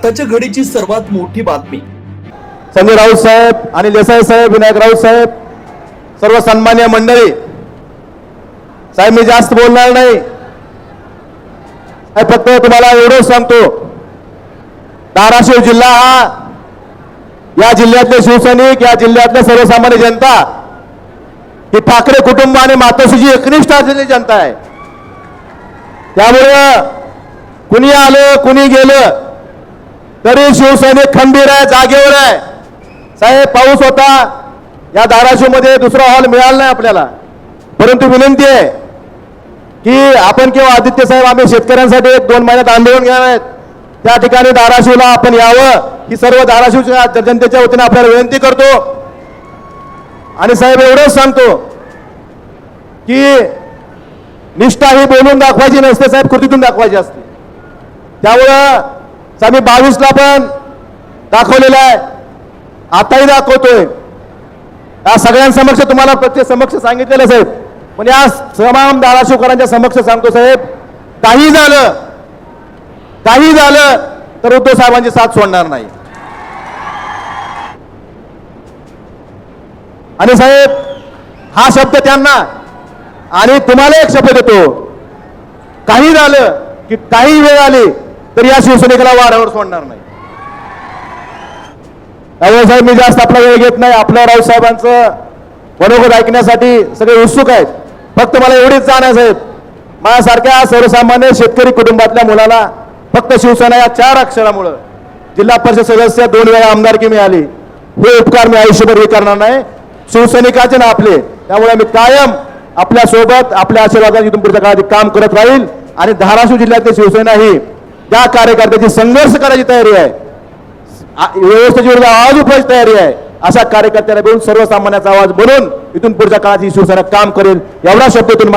आताच्या घडीची सर्वात मोठी बातमी. संजय राऊत साहेब, अनिल देसाई साहेब, विनायक राऊत साहेब, सर्व सन्मान्य मंडळी साहेब, मी जास्त बोलणार नाही. फक्त तुम्हाला एवढंच सांगतो, धाराशिव जिल्हा हा या जिल्ह्यातले शिवसैनिक, या जिल्ह्यातले सर्वसामान्य जनता ही ठाकरे कुटुंब आणि मातोश्रीची एकनिष्ठ असलेली जनता आहे. त्यामुळे कुणी आलं कुणी गेलं तरी शिवसैनिक खंबीर आहे, जागेवर आहे. साहेब, पाऊस होता, या धाराशिव मध्ये दुसरा हॉल मिळाला नाही आपल्याला, परंतु विनंती आहे की आपण किंवा आदित्य साहेब आम्ही शेतकऱ्यांसाठी 1-2 महिन्यात आंदोलन घेणार आहेत. त्या ठिकाणी धाराशिवला आपण यावं ही सर्व धाराशिवच्या जनतेच्या वतीने आपल्याला विनंती करतो. आणि साहेब, एवढंच सांगतो की निष्ठा ही बोलून दाखवायची नसते साहेब, कृतीतून दाखवायची असते. त्यामुळं आम्ही 22ला पण दाखवलेलं आहे, आताही दाखवतोय. या सगळ्यांसमक्ष तुम्हाला प्रत्येक समक्ष सांगितलेलं साहेब, पण या तमाम धाराशिवकरांच्या समक्ष सांगतो साहेब, काही झालं तर उद्धव साहेबांची साथ सोडणार नाही. आणि साहेब, हा शब्द त्यांना आणि तुम्हाला एक शब्द देतो, काही झालं की काही वेळ आली तर या शिवसैनिकाला वाऱ्यावर सोडणार नाही. त्यामुळे साहेब, मी जास्त आपला वेळ घेत नाही. आपल्या राऊत साहेबांचं मनोगत ऐकण्यासाठी सगळे उत्सुक आहेत. फक्त मला एवढीच जाण आहे साहेब, माझ्यासारख्या सर्वसामान्य शेतकरी कुटुंबातल्या मुलाला फक्त शिवसेना या 4 अक्षरामुळे जिल्हा परिषद सदस्य 2 वेळा आमदारकी मिळाली, हे उपकार मी आयुष्यभर विसरणार नाही. शिवसैनिकाचे ना आपले, त्यामुळे मी कायम आपल्या सोबत आपल्या आशीर्वादाने इथून पुढच्या काळात काम करत राहील. आणि धाराशिव जिल्ह्यातली शिवसेना ही त्या कार्यकर्त्याची संघर्ष करायची तयारी आहे, व्यवस्थेची विरुद्ध आवाज उठवायची तयारी आहे. अशा कार्यकर्त्याला घेऊन सर्वसामान्याचा आवाज बनवून इथून पुढच्या काळात ही शिवसेना काम करेल, एवढा शब्द इथून